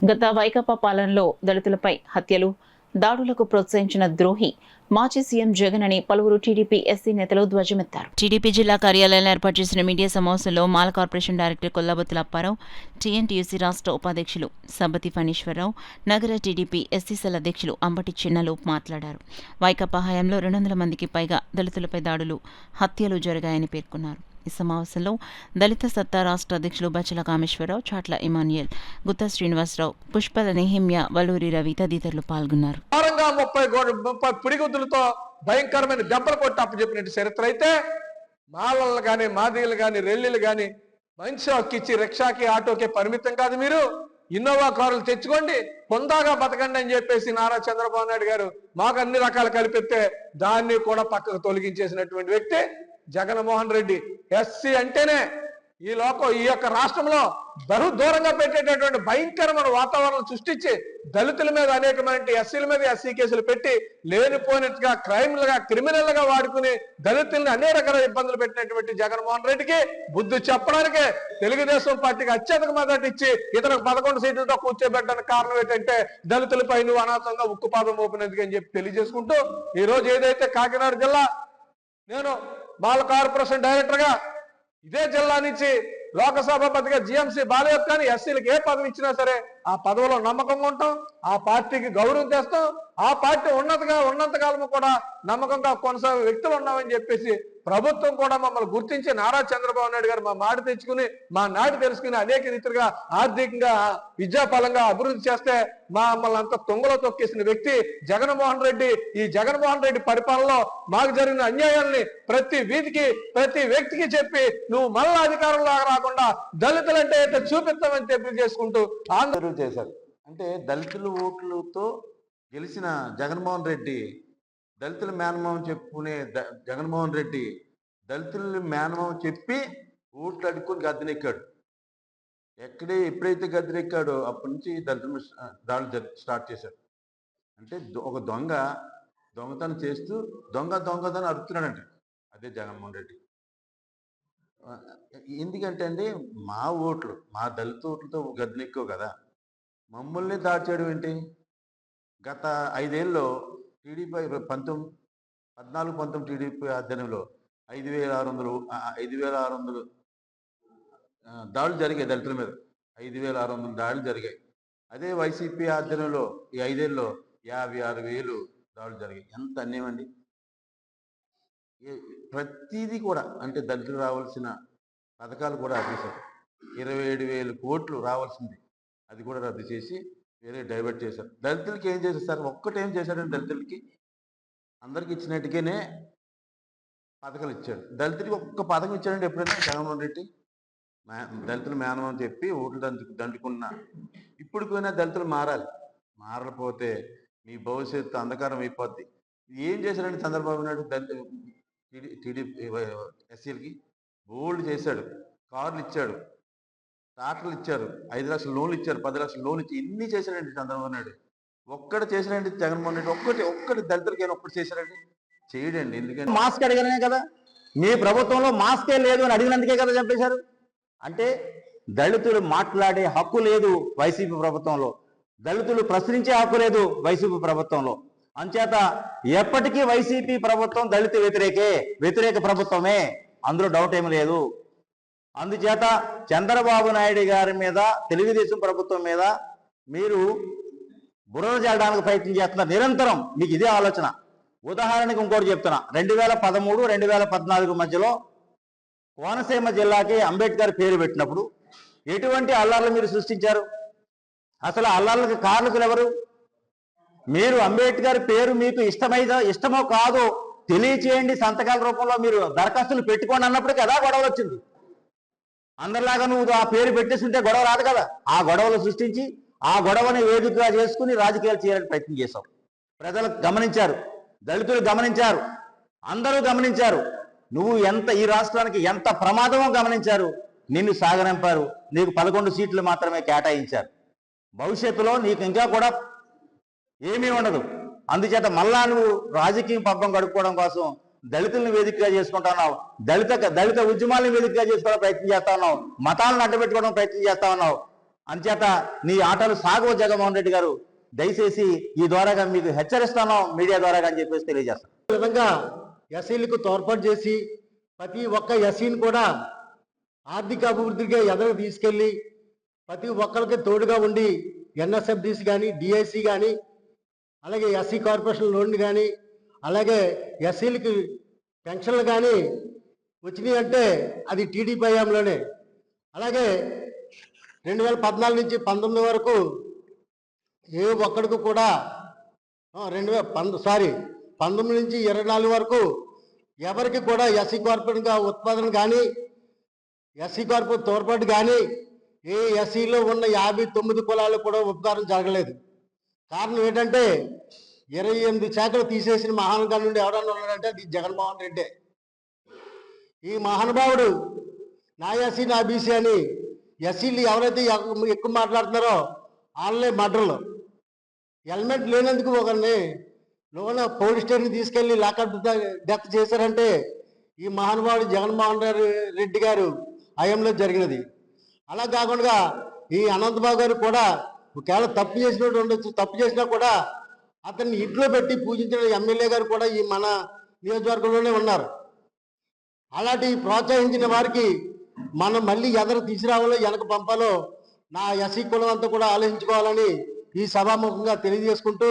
గత వైకాపా పాలనలో దళితులపై హత్యలు, దాడులకు ప్రోత్సహించిన ద్రోహి మాజీ సీఎం జగన్ అని పలువురు టీడీపీ ఎస్సీ నేతలు ధ్వజమెత్తారు. టీడీపీ జిల్లా కార్యాలయంలో ఏర్పాటు చేసిన మీడియా సమావేశంలో మాల corporation director Kollabothula Apparao, TNTUC రాష్ట్ర ఉపాధ్యక్షులు సబ్బతి ఫణీశ్వరరావు, నగర టీడీపీ ఎస్సీ సెల్ అధ్యక్షులు అంబటి చిన్నలు మాట్లాడారు. వైకాపా హయాంలో 200 మందికి పైగా దళితులపై దాడులు, హత్యలు జరిగాయని పేర్కొన్నారు. ఈ సమావేశంలో దళిత సత్తా రాష్ట్ర అధ్యక్షులు బచ్చల కామేశ్వరరావు, చాట్ల ఇమాన్యుయల్, గుత్తా శ్రీనివాసరావు, పుష్పల నెహిమ్య, వల్లూరి రవి తదితరులు పాల్గొన్నారు. 30 పిడిగుద్దులతో భయంకరమైన దెబ్బలు కొట్టి అప్పచెప్పినట్టు చరిత్ర అయితే మాలలు కానీ, మాదిగలు కానీ, రెల్లిలు కానీ మంచి హక్కిచ్చి రిక్షాకి, ఆటోకి పరిమితం కాదు. మీరు ఇన్నోవా కారులు తెచ్చుకోండి, పొందాగా బతకండి అని చెప్పేసి నారా చంద్రబాబు నాయుడు గారు మాకు అన్ని రకాలు కలిపితే దాన్ని కూడా పక్కకు తొలగించేసినటువంటి వ్యక్తి జగన్మోహన్ రెడ్డి. ఎస్సీ అంటేనే ఈ యొక్క రాష్ట్రంలో దూరంగా పెట్టేటటువంటి భయంకరమైన వాతావరణం సృష్టించి దళితుల మీద అనేకమైన ఎస్సీల మీద ఎస్సీ కేసులు పెట్టి లేనిపోయినట్టుగా క్రిమినల్గా వాడుకుని దళితుల్ని అనేక రకాల ఇబ్బందులు పెట్టినటువంటి జగన్మోహన్ రెడ్డికి బుద్ధి చెప్పడానికే తెలుగుదేశం పార్టీకి అత్యధిక మద్దతు ఇచ్చి ఇతనికి 11 సీట్లతో కూర్చోబెట్టడానికి కారణం ఏంటంటే దళితులపై నువ్వు అనాథంగా ఉక్కుపాదం మోపినందుకు అని చెప్పి తెలియజేసుకుంటూ ఈ రోజు ఏదైతే కాకినాడ జిల్లా నేను మాల కార్పొరేషన్ డైరెక్టర్గా ఇదే జిల్లా నుంచి లోకసభాపతిగా జిఎంసీ బాలయ్య కానీ ఎస్సీలకు ఏ పదవి ఇచ్చినా సరే ఆ పదవిలో నమ్మకంగా ఉంటాం, ఆ పార్టీకి గౌరవం తెస్తాం, ఆ పార్టీ ఉన్నంతకాలము కూడా నమ్మకంగా కొనసాగే వ్యక్తులు ఉన్నామని చెప్పేసి ప్రభుత్వం కూడా మమ్మల్ని గుర్తించి నారా చంద్రబాబు నాయుడు గారు మా మాట తెచ్చుకుని మా నాటి తెలుసుకుని అనేక రీతిగా ఆర్థికంగా విద్యాపరంగా అభివృద్ధి చేస్తే మమ్మల్ని అంతా తొంగలో తొక్కేసిన వ్యక్తి జగన్మోహన్ రెడ్డి. ఈ జగన్మోహన్ రెడ్డి పరిపాలనలో మాకు జరిగిన అన్యాయాల్ని ప్రతి వీధికి, ప్రతి వ్యక్తికి చెప్పి నువ్వు మళ్ళా అధికారంలో రాకుండా దళితులంటే అయితే చూపిస్తామని తెలియజేసుకుంటూ ఆందోళన చేశారు. అంటే దళితుల ఓట్లతో గెలిచిన జగన్మోహన్ రెడ్డి దళితుల మేనమావం చెప్పుకునే జగన్మోహన్ రెడ్డి దళితుల మేనమావం చెప్పి ఓట్లు అడుక్కొని గద్దెనెక్కాడు. ఎప్పుడైతే గద్దెనెక్కాడో అప్పటి నుంచి దళితుల దాడులు స్టార్ట్ చేశాడు. అంటే ఒక దొంగతనం చేస్తూ దొంగతనం అరుస్తున్నాడంట. అదే జగన్మోహన్ రెడ్డి. ఎందుకంటే అండి మా దళిత ఓట్లతో గద్దెనెక్కావు కదా, మమ్మల్ని దాడి చేయడం ఏంటి? గత 5 ఏళ్ళలో టీడీపీ 14-19 టీడీపీ ఆధ్వర్యంలో 5,600 దాడులు జరిగాయి దళితుల మీద. 5,600 దాడులు జరిగాయి. అదే వైసీపీ ఆధ్వర్యంలో ఈ 5 ఏళ్ళలో 56,000 దాడులు జరిగాయి. ఎంత అన్యాయం అండి! ప్రతిదీ కూడా అంటే దళితులు రావాల్సిన పథకాలు కూడా ఆపేశారు. 27,000 కోట్లు రావాల్సింది అది కూడా రద్దు చేసి వేరే డైవర్ట్ చేశారు. దళితులకి ఏం చేశారు సార్? ఒక్కటేం చేశాడంటే దళితులకి అందరికి ఇచ్చినట్టుగానే పథకాలు ఇచ్చాడు. దళితులకి ఒక్క పథకం ఇచ్చాడంటే ఎప్పుడైనా జగన్మోహన్ రెడ్డి? దళితులు మేనమని చెప్పి ఓట్లు దండుకున్న ఇప్పుడుకైనా దళితులు మారకపోతే మీ భవిష్యత్తు అంధకారం అయిపోద్ది. ఏం చేశాడంటే చంద్రబాబు నాయుడు టీడీపీ ఎస్సీలకి బోల్డ్ చేశాడు. కార్లు ఇచ్చాడు, ట్రాక్టర్లు ఇచ్చారు, 5 లక్షల లోన్లు ఇచ్చారు, 10 లక్షల లోన్లు ఇచ్చి ఇన్ని చేశాడండి చంద్రబాబు నాయుడు. ఒక్కటి చేశాడండి జగన్మోహన్ రెడ్డి. ఒక్కటి దళితులకైనా ఒక్కటి చేశాడండి? చేయడండి. ఎందుకంటే మాస్క్ అడిగానే కదా, మీ ప్రభుత్వంలో మాస్కే లేదు అని అడిగినందుకే కదా చంపేశారు. అంటే దళితులు మాట్లాడే హక్కు లేదు వైసీపీ ప్రభుత్వంలో, దళితులు ప్రశ్నించే హక్కు లేదు వైసీపీ ప్రభుత్వంలో. అంచేత ఎప్పటికీ వైసీపీ ప్రభుత్వం దళిత వ్యతిరేక ప్రభుత్వమే, అందులో డౌట్ ఏమి లేదు. అందుచేత చంద్రబాబు నాయుడు గారి మీద, తెలుగుదేశం ప్రభుత్వం మీద మీరు బురద జల్లడానికి ప్రయత్నం చేస్తున్నారు నిరంతరం. మీకు ఇదే ఆలోచన. ఉదాహరణకు ఇంకోటి చెప్తున్నా. 2013-2014 మధ్యలో కోనసీమ జిల్లాకి అంబేద్కర్ పేరు పెట్టినప్పుడు ఎటువంటి అల్లార్లు మీరు సృష్టించారు? అసలు అల్లార్లకు కారకులు ఎవరు? మీరు అంబేద్కర్ పేరు మీకు ఇష్టమో కాదో తెలియచేయండి, సంతకాల రూపంలో మీరు దరఖాస్తులు పెట్టుకోండి అన్నప్పుడు కదా గొడవలు వచ్చింది. అందరిలాగా నువ్వు ఆ పేరు పెట్టేస్తుంటే గొడవ రాదు కదా. ఆ గొడవలు సృష్టించి ఆ గొడవని వేదికగా చేసుకుని రాజకీయాలు చేయాలని ప్రయత్నం చేశావు. ప్రజలు గమనించారు, దళితులు గమనించారు, అందరూ గమనించారు. నువ్వు ఈ రాష్ట్రానికి ఎంత ప్రమాదమో గమనించారు. నిన్ను సాగనంపారు. నీకు 11 సీట్లు మాత్రమే కేటాయించారు. భవిష్యత్తులో నీకు ఇంకా కూడా ఏమీ ఉండదు. అందుచేత మళ్ళా నువ్వు రాజకీయ పబ్బం గడుపుకోవడం కోసం దళితులను వేదికగా చేసుకుంటా ఉన్నావు, దళిత ఉద్యమాలను వేదికగా చేసుకోవడం ప్రయత్నం చేస్తా ఉన్నావు, మతాలను అడ్డపెట్టుకోవడం ప్రయత్నం చేస్తా ఉన్నావు. అంచేత నీ ఆటలు సాగవు జగన్మోహన్ రెడ్డి గారు, దయచేసి ఈ ద్వారాగా మీకు హెచ్చరిస్తాను మీడియా ద్వారాగా అని చెప్పేసి తెలియజేస్తాను. ఈ విధంగా ఎస్సీలకు తోడ్పాటు చేసి ప్రతి ఒక్క ఎస్సీని కూడా ఆర్థిక అభివృద్ధిగా ఎదరకు తీసుకెళ్ళి ప్రతి ఒక్కరికి తోడుగా ఉండి ఎన్ఎస్ఎఫ్డిసి కానీ డిఐసి కానీ అలాగే ఎస్సీ కార్పొరేషన్ లోన్లు కానీ అలాగే ఎస్సీలకి పెన్షన్లు కానీ వచ్చినాయి అంటే అది టీడీపీ హయాంలోనే. అలాగే 2014 నుంచి 19 వరకు ఏ ఒక్కడికి కూడా 19 నుంచి 24 వరకు ఎవరికి కూడా ఎస్సీ కార్పొరేట్గా ఉత్పాదన కానీ ఎస్సీ కార్పొరేట్ తోడ్పాటు కానీ ఏ ఎస్సీలో ఉన్న 59 కులాలు కూడా ఉపకారం జరగలేదు. కారణం ఏంటంటే 28 శాఖలు తీసేసిన మహానుభావుడు నుండి ఎవరన్నా ఉన్నాడంటే అది జగన్మోహన్ రెడ్డి. ఈ మహానుభావుడు నా ఎస్సీ నా బీసీ అని ఎస్సీలు ఎవరైతే ఎక్కువ మాట్లాడుతున్నారో వాళ్ళే మర్డర్లు. హెల్మెట్ లేనందుకు ఒకరిని లోన పోలీస్ స్టేషన్ తీసుకెళ్లి లాకప్ డెత్ చేశారంటే ఈ మహానుభావుడు జగన్మోహన్ రెడ్డి గారు హయాంలో జరిగినది. అలా కాకుండా ఈ అనంతబాబు గారు కూడా ఒకవేళ తప్పు చేసినట్టు ఉండొచ్చు, తప్పు చేసినా కూడా అతన్ని ఇంట్లో పెట్టి పూజించిన ఎమ్మెల్యే గారు కూడా ఈ మన నియోజకవర్గంలోనే ఉన్నారు. అలాంటి ప్రోత్సహించిన వారికి మనం మళ్ళీ ఎదరు తీసుకురావాలో వెనక పంపాలో నా ఎస్సీ కులం అంతా కూడా ఆలోచించుకోవాలని ఈ సభాముఖంగా తెలియజేసుకుంటూ